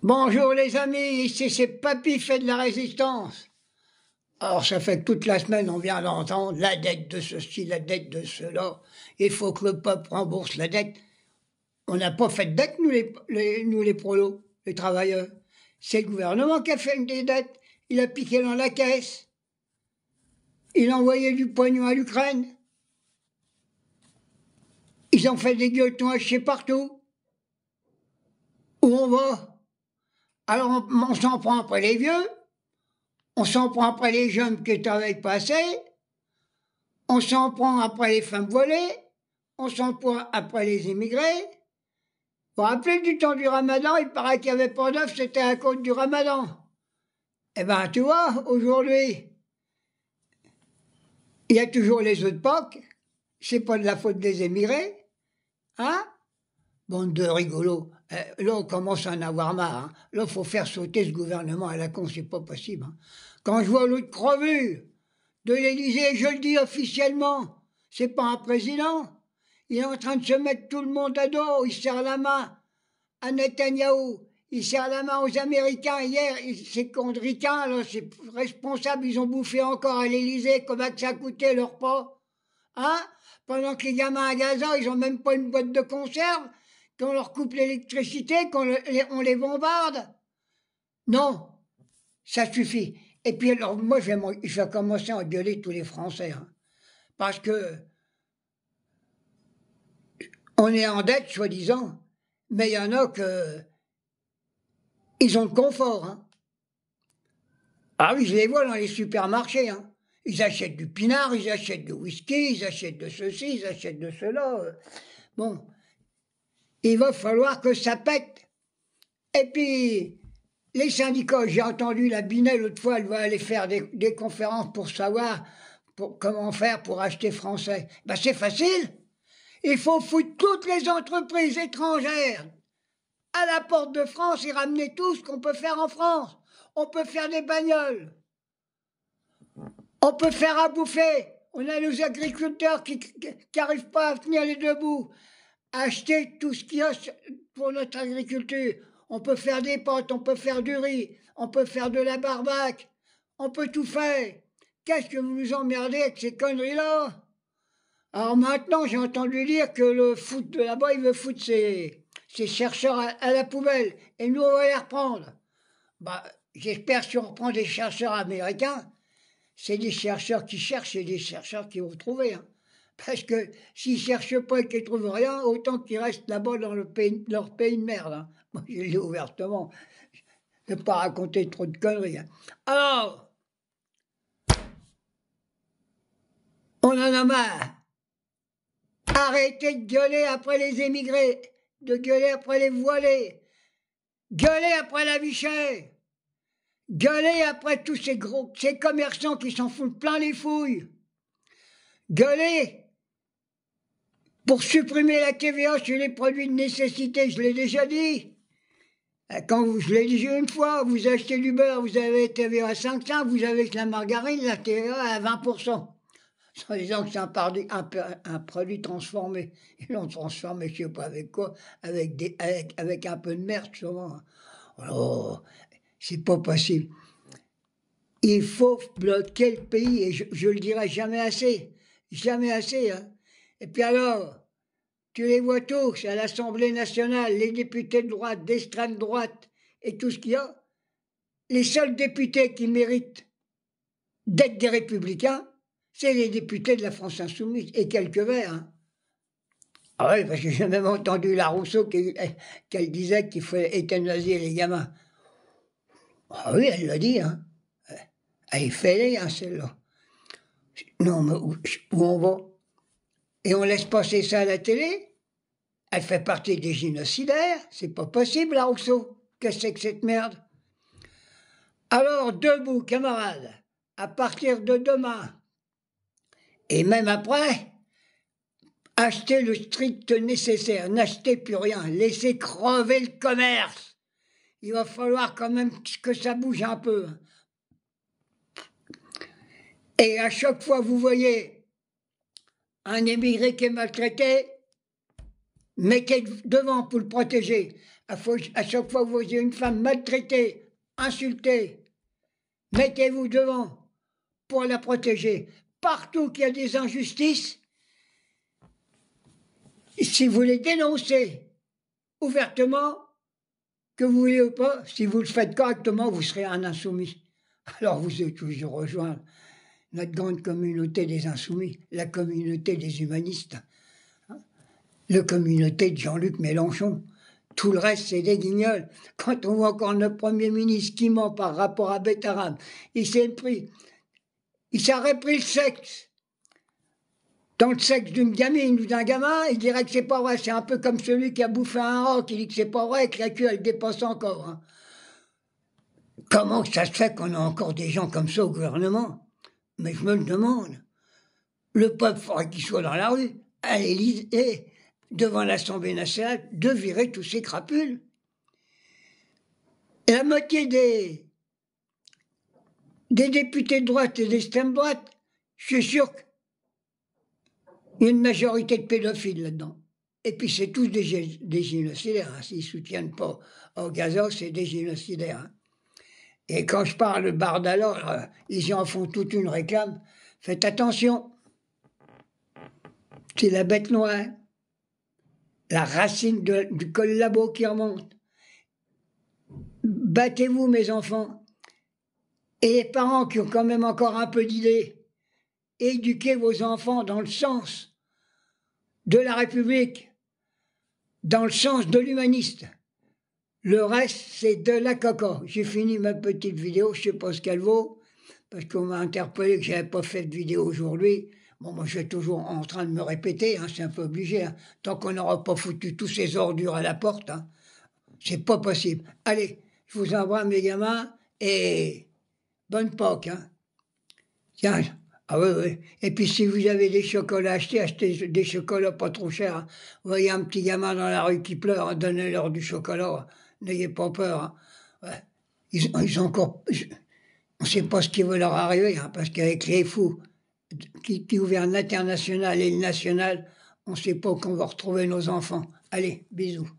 Bonjour les amis, ici c'est Papy fait de la résistance. Alors ça fait que toute la semaine on vient d'entendre la dette de ceci, la dette de cela. Il faut que le peuple rembourse la dette. On n'a pas fait de dette nous les prolos, les travailleurs. C'est le gouvernement qui a fait des dettes. Il a piqué dans la caisse. Il a envoyé du pognon à l'Ukraine. Ils ont fait des gueuletons à chier partout. Où on va? Alors on s'en prend après les vieux, on s'en prend après les jeunes qui travaillent pas assez, on s'en prend après les femmes volées, on s'en prend après les immigrés. Vous vous rappelez du temps du ramadan, il paraît qu'il n'y avait pas d'œufs, c'était à cause du ramadan. Eh ben tu vois, aujourd'hui, il y a toujours les œufs de Pâques, c'est pas de la faute des émigrés, hein? Bande de rigolos. Là, on commence à en avoir marre. Hein. Là, il faut faire sauter ce gouvernement à la con, c'est pas possible. Hein. Quand je vois l'autre crevu de l'Élysée, je le dis officiellement, c'est pas un président. Il est en train de se mettre tout le monde à dos. Il serre la main à Netanyahou. Il serre la main aux Américains. Hier, ces condricains, là, ces responsables, ils ont bouffé encore à l'Élysée. Comment que ça a coûté leur repas? Hein? Pendant que les gamins à Gaza, ils ont même pas une boîte de conserve. Qu'on leur coupe l'électricité, on les bombarde. Non, ça suffit. Et puis alors, moi, je vais commencer à engueuler tous les Français. Hein, parce que on est en dette, soi-disant, mais il y en a que ils ont le confort. Hein. Ah oui, je les vois dans les supermarchés. Hein. Ils achètent du pinard, ils achètent du whisky, ils achètent de ceci, ils achètent de cela. Bon, il va falloir que ça pète. Et puis, les syndicats, j'ai entendu la Binet l'autre fois, elle va aller faire des conférences pour savoir comment faire pour acheter français. Ben c'est facile. Il faut foutre toutes les entreprises étrangères à la porte de France et ramener tout ce qu'on peut faire en France. On peut faire des bagnoles. On peut faire à bouffer. On a nos agriculteurs qui n'arrivent pas à tenir les deux bouts. Acheter tout ce qu'il y a pour notre agriculture. On peut faire des pâtes, on peut faire du riz, on peut faire de la barbaque, on peut tout faire. Qu'est-ce que vous nous emmerdez avec ces conneries-là? Alors maintenant, j'ai entendu dire que le foot de là-bas, il veut foutre ses chercheurs à la poubelle. Et nous, on va les reprendre. Bah, j'espère que si on reprend des chercheurs américains, c'est des chercheurs qui cherchent et des chercheurs qui vont trouver. Hein. Parce que s'ils ne cherchent pas et qu'ils ne trouvent rien, autant qu'ils restent là-bas dans leur pays de merde. Hein. Moi, je le dis ouvertement. Je ne vais pas raconter trop de conneries. Hein. Alors, on en a marre. Arrêtez de gueuler après les émigrés, de gueuler après les voilés, gueuler après la vie chère, gueuler après tous ces commerçants qui s'en foutent plein les fouilles, gueuler pour supprimer la TVA sur les produits de nécessité, je l'ai déjà dit. Je l'ai dit une fois, vous achetez du beurre, vous avez TVA à 5 cents, vous avez la margarine, la TVA à 20%. En disant que c'est un produit transformé. Ils l'ont transformé, je ne sais pas avec quoi, avec un peu de merde sûrement. Oh, c'est pas possible. Il faut bloquer le pays, et je le dirai jamais assez. Jamais assez. Hein. Et puis alors, tu les vois tous à l'Assemblée nationale, les députés de droite, d'extrême droite, et tout ce qu'il y a. Les seuls députés qui méritent d'être des républicains, c'est les députés de la France Insoumise, et quelques verts. Hein. Ah oui, parce que j'ai même entendu la Rousseau qu'elle disait qu'il fallait euthanasier les gamins. Ah oui, elle l'a dit, hein. Elle fait les, hein, celle-là. Non, mais où on va? Et on laisse passer ça à la télé? Elle fait partie des génocidaires. C'est pas possible, la Rousseau. Qu'est-ce que c'est que cette merde? Alors, debout, camarades, à partir de demain, et même après, achetez le strict nécessaire, n'achetez plus rien, laissez crever le commerce. Il va falloir quand même que ça bouge un peu. Et à chaque fois vous voyez un émigré qui est maltraité, Mettez devant pour le protéger. À chaque fois que vous voyez une femme maltraitée, insultée, mettez-vous devant pour la protéger. Partout qu'il y a des injustices, si vous les dénoncez ouvertement, que vous voulez ou pas, si vous le faites correctement, vous serez un insoumis. Alors vous êtes toujours rejoindre notre grande communauté des insoumis, la communauté des humanistes, hein, la communauté de Jean-Luc Mélenchon. Tout le reste, c'est des guignols. Quand on voit encore notre Premier ministre qui ment par rapport à Bétarame, il s'est repris le sexe. Dans le sexe d'une gamine ou d'un gamin, il dirait que c'est pas vrai. C'est un peu comme celui qui a bouffé un rat, qui dit que c'est pas vrai et que la queue, elle dépasse encore. Hein. Comment ça se fait qu'on a encore des gens comme ça au gouvernement? Mais je me le demande. Le peuple faudrait qu'il soit dans la rue, à l'Élysée, devant l'Assemblée nationale, de virer tous ces crapules. Et la moitié des députés de droite et d'extrême droite, je suis sûr qu'il y a une majorité de pédophiles là-dedans. Et puis c'est tous des génocidaires. Hein. S'ils ne soutiennent pas au Gaza, c'est des génocidaires. Hein. Et quand je parle de Bardalor, ils en font toute une réclame. Faites attention. C'est la bête noire. La racine du collabo qui remonte. Battez-vous, mes enfants. Et les parents qui ont quand même encore un peu d'idées, éduquez vos enfants dans le sens de la République, dans le sens de l'humaniste. Le reste, c'est de la caca. J'ai fini ma petite vidéo, je ne sais pas ce qu'elle vaut, parce qu'on m'a interpellé que je n'avais pas fait de vidéo aujourd'hui. Bon, moi, je suis toujours en train de me répéter, hein, c'est un peu obligé. Hein. Tant qu'on n'aura pas foutu tous ces ordures à la porte, hein, c'est pas possible. Allez, je vous envoie mes gamins et bonne Pâques. Hein. Tiens, ah oui, oui. Et puis si vous avez des chocolats achetés, achetez des chocolats pas trop chers. Hein. Vous voyez un petit gamin dans la rue qui pleure, hein, donnez-leur du chocolat. N'ayez pas peur. Hein. Ouais. Ils ont encore... On ne sait pas ce qui va leur arriver, hein, parce qu'avec les fous qui gouvernent l'international et le national, on ne sait pas quand on va retrouver nos enfants. Allez, bisous.